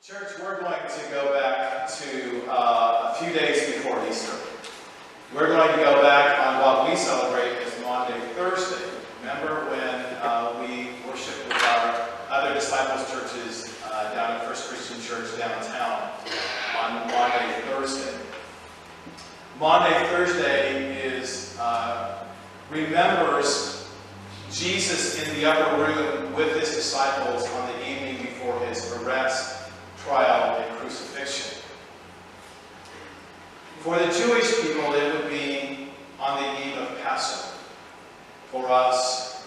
Church, we're going to go back to a few days before Easter. We're going to go back on what we celebrate as Maundy Thursday. Remember when we worshiped with our other disciples churches down at First Christian Church downtown on Maundy Thursday. Maundy Thursday remembers Jesus in the upper room with his disciples on the evening before his arrest, trial, and crucifixion. For the Jewish people, it would be on the eve of Passover. For us,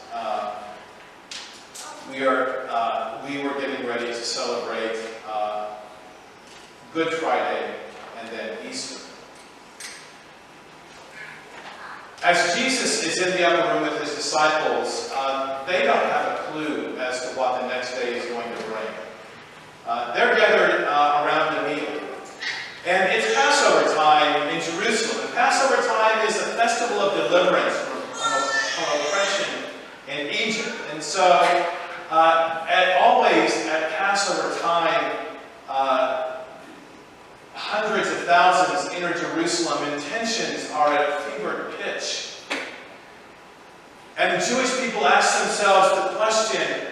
we were getting ready to celebrate Good Friday and then Easter. As Jesus is in the upper room with his disciples, they don't have a clue as to what the next day is going to bring. They're gathered around a meal. And it's Passover time in Jerusalem. And Passover time is a festival of deliverance from oppression in Egypt. And so, always at Passover time, hundreds of thousands enter Jerusalem, and tensions are at fever pitch. And the Jewish people ask themselves the question,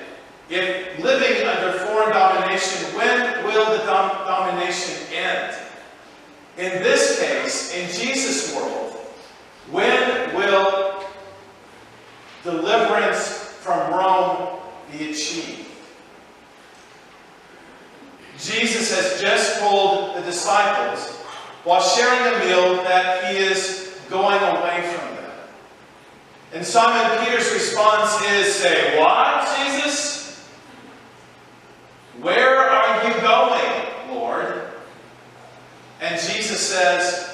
if living under foreign domination, when will the domination end? In this case, in Jesus' world, when will deliverance from Rome be achieved? Jesus has just told the disciples, while sharing a meal, that he is going away from them. And Simon Peter's response is, say, "What, Jesus? Where are you going, Lord?" And Jesus says,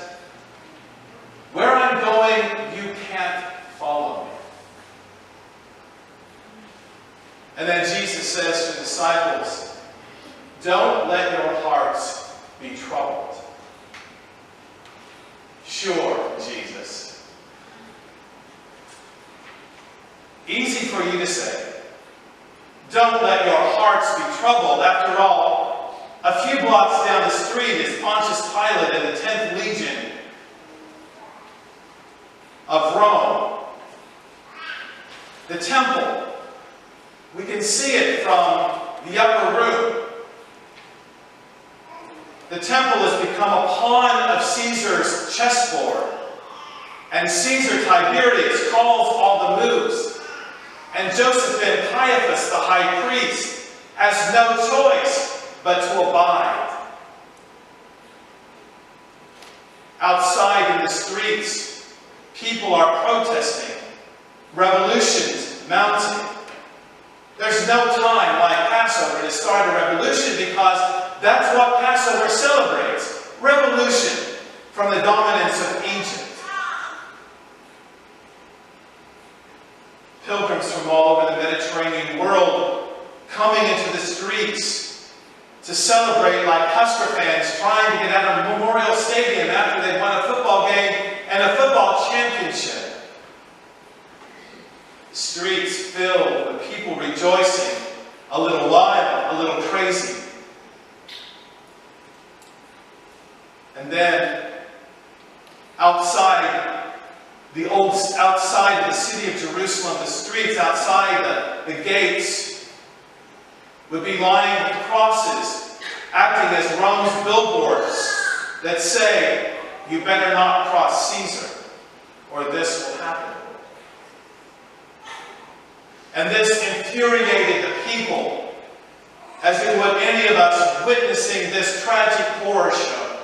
"Where I'm going, you can't follow me." And then Jesus says to the disciples, "Don't let your hearts be troubled." Sure, Jesus. Easy for you to say. Don't let your hearts be troubled. After all, a few blocks down the street is Pontius Pilate and the 10th Legion of Rome. The temple, we can see it from the upper room. The temple has become a pawn of Caesar's chessboard. And Caesar Tiberius calls all the moves. And Joseph and Caiaphas, the high priest, has no choice but to abide. Outside in the streets, people are protesting. Revolutions mounting. There's no time like Passover to start a revolution, because that's what Passover celebrates. Revolution from the dominance of Egypt. Pilgrims from all over the Mediterranean world coming into the streets to celebrate like Husker fans trying to get out of Memorial Stadium after they've won a football game and a football championship. The streets filled with people rejoicing, a little wild, a little crazy. And then outside of the city of Jerusalem, the streets outside the gates would be lined with crosses, acting as Rome's billboards that say, "You better not cross Caesar, or this will happen." And this infuriated the people, as it would any of us witnessing this tragic horror show.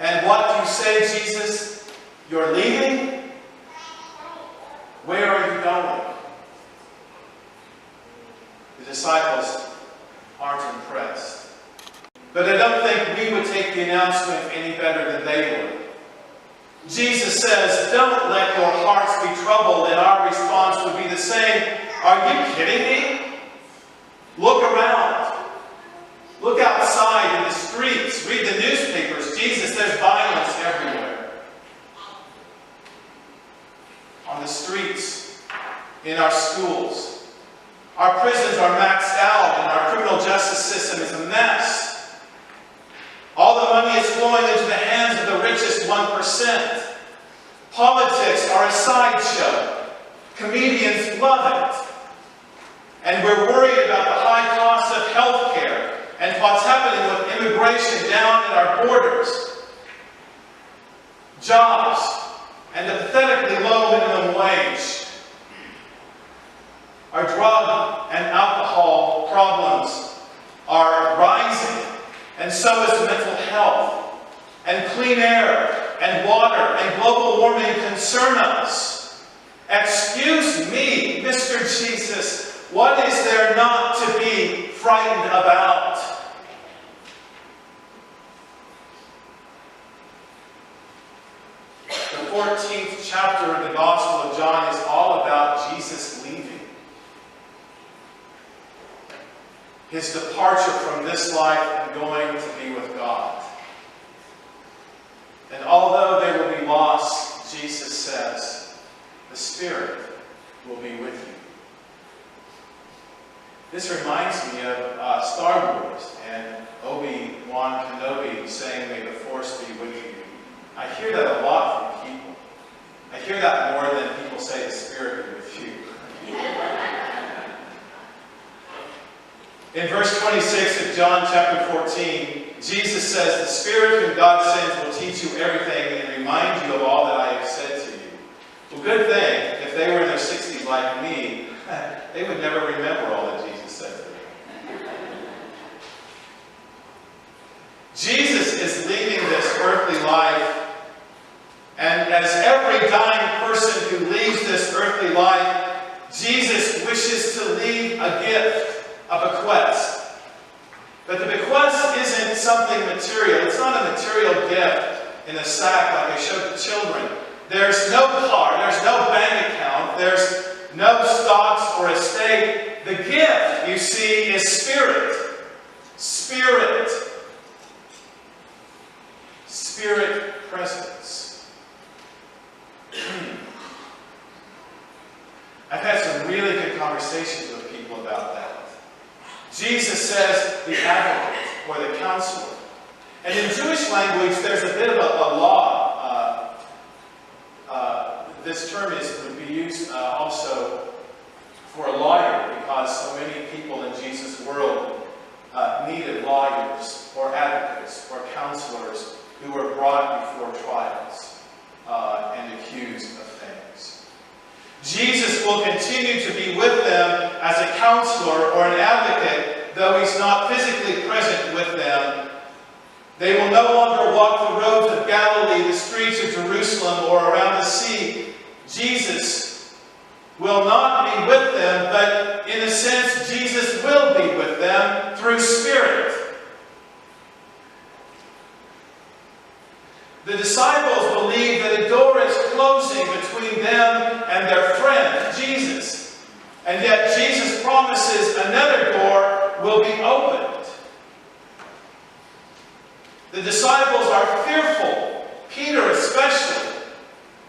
And what do you say, Jesus? You're leaving? Where are you going? The disciples aren't impressed. But I don't think we would take the announcement any better than they would. Jesus says, "Don't let your hearts be troubled," and our response would be the same. Are you kidding me? Look around. Look outside in the streets. Read the newspapers. Jesus, there's violence everywhere. On the streets, in our schools, Our prisons are maxed out and our criminal justice system is a mess. All the money is flowing into the hands of the richest 1%. Politics are a sideshow. Comedians love it. And we're worried about the high cost of health care and what's happening with immigration down at our borders. Jobs and the pathetically low minimum wage. Our drug and alcohol problems are rising, and so is mental health. And clean air and water and global warming concern us. Excuse me, Mr. Jesus, what is there not to be frightened about? The 14th chapter of the Gospel of John is all about Jesus leaving. His departure from this life and going to be with God. And although there will be loss, Jesus says, the Spirit will be with you. This reminds me of Star Wars and Obi-Wan Kenobi saying, "May the Force be with you." I hear that a lot from people. I hear that more than people say, "The Spirit be with you." In verse 26 of John chapter 14, Jesus says, "The Spirit whom God sends will teach you everything and remind you of all that I have said to you." Well, good thing, if they were in their 60s like me, they would never remember all that Jesus said to them. Jesus is leaving this earthly life, and as every dying person who leaves this earthly life, Jesus wishes to leave a gift, a bequest. But the bequest isn't something material. It's not a material gift in a sack like I showed the children. There's no car, there's no bank account, there's no stocks or estate. The gift, you see, is spirit. Spirit. Spirit presence. I've had some really good conversations with people about that. Jesus says the advocate or the counselor. And in Jewish language, there's a bit of a law. This term would be used also for a lawyer, because so many people in Jesus' world needed lawyers or advocates or counselors who were brought before trials and accused of things. Jesus will continue to be with them as a counselor or an advocate, though he's not physically present with them. They will no longer walk the roads of Galilee, the streets of Jerusalem, or around the sea. Jesus will not be with them, but in a sense, Jesus will be with them through Spirit. The disciples believe that a door is closing between them and their friend, Jesus. And yet Jesus promises another door will be opened. The disciples are fearful, Peter especially.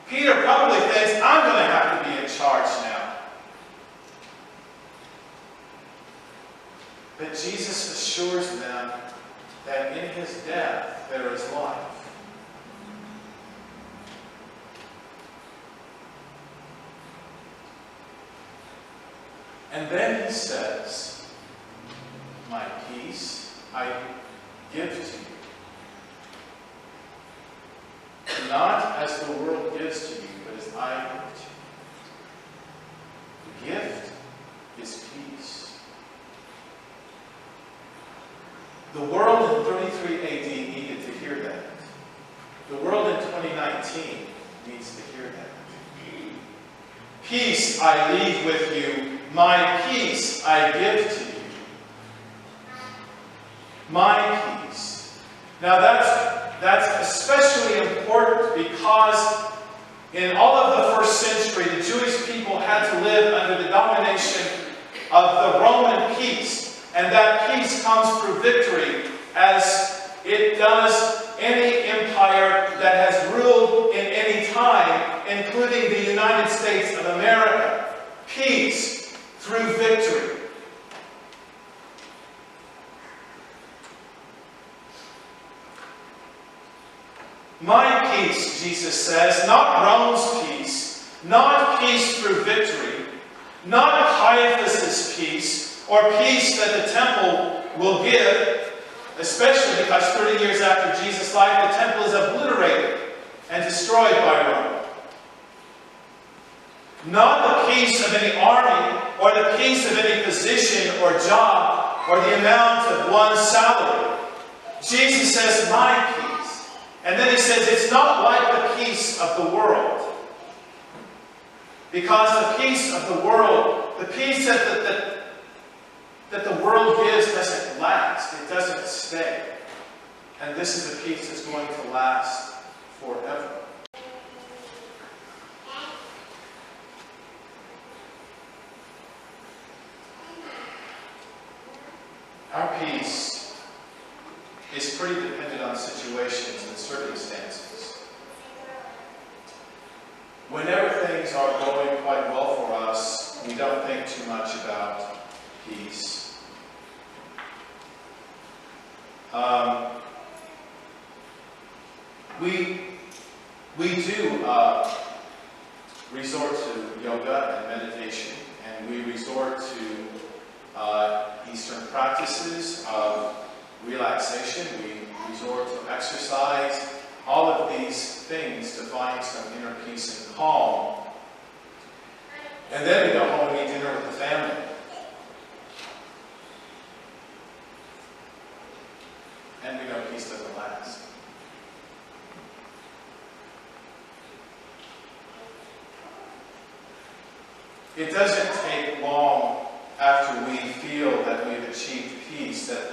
Peter probably thinks, I'm going to have to be in charge now. But Jesus assures them that in his death there is life. And then he says, my peace I give to you. Not as the world gives to you, but as I give to you. The gift is peace. The world in 33 AD needed to hear that. The world in 2019 needs to hear that. Peace I leave with you. My peace I give to you. My peace. Now that's especially important because in all of the first century, the Jewish people had to live under the domination of the Roman peace. And that peace comes through victory, as it does any empire that has ruled in any time, including the United States of America. Peace through victory. My peace, Jesus says, not Rome's peace, not peace through victory, not Caiaphas' peace, or peace that the temple will give, especially because 30 years after Jesus' life, the temple is obliterated and destroyed by Rome. Not the peace of any army, or the peace of any position or job, or the amount of one's salary. Jesus says, my peace. And then he says, it's not like the peace of the world. Because the peace of the world, the peace that the world gives doesn't last. It doesn't stay. And this is a peace that's going to last forever. Our peace is pretty dependent on situations and circumstances. Whenever things are going quite well for us, we don't think too much about peace. We do resort to yoga and meditation, and we resort to Eastern practices of relaxation. We resort to exercise. All of these things to find some inner peace and calm. And then we go home and eat dinner with the family. And we know peace doesn't last. It doesn't take long after we feel that we've achieved peace, that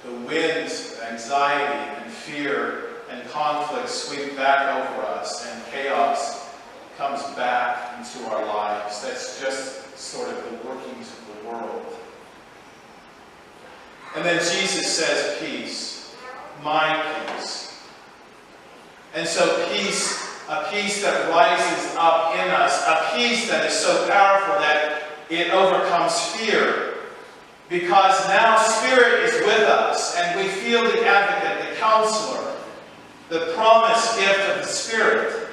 the winds of anxiety and fear and conflict sweep back over us, and chaos comes back into our lives. That's just sort of the workings of the world. And then Jesus says, peace, my peace. And so peace, a peace that rises up in us, a peace that is so powerful that it overcomes fear. Because now Spirit is with us, and we feel the advocate, the counselor, the promised gift of the Spirit.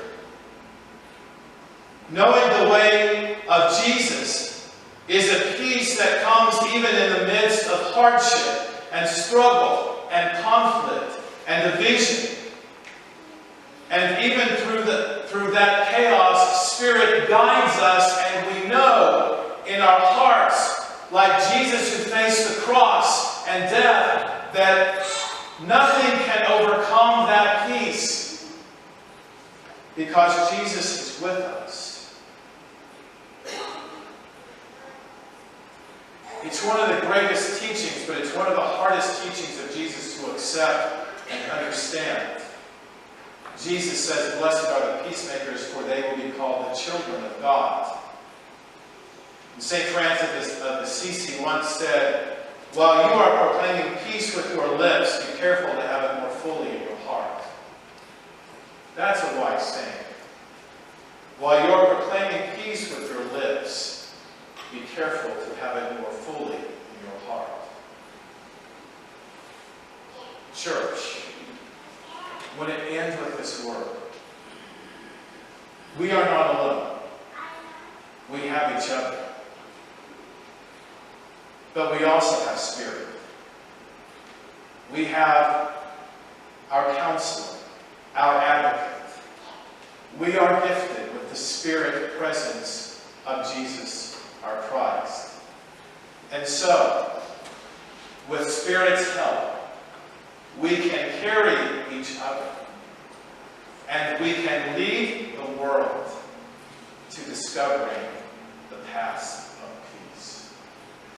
Knowing the way of Jesus is a peace that comes even in the midst of hardship and struggle and conflict and division. And even through that chaos, Spirit guides us, and we know in our hearts, like Jesus who faced the cross and death, that nothing can overcome that peace because Jesus is with us. It's one of the greatest teachings, but it's one of the hardest teachings of Jesus to accept and understand. Jesus says, blessed are the peacemakers, for they will be called the children of God. And St. Francis of Assisi once said, while you are proclaiming peace with your lips, be careful to have it more fully in your heart. That's a wise saying. While you are proclaiming peace with your lips, be careful to have it more fully in your heart. Church, when it ends with this word, we are not alone. We have each other. But we also have Spirit. We have our counselor, our advocate. We are gifted with the Spirit presence of Jesus, our Christ. And so, with Spirit's help, we can carry each other, and we can lead the world to discovering the past.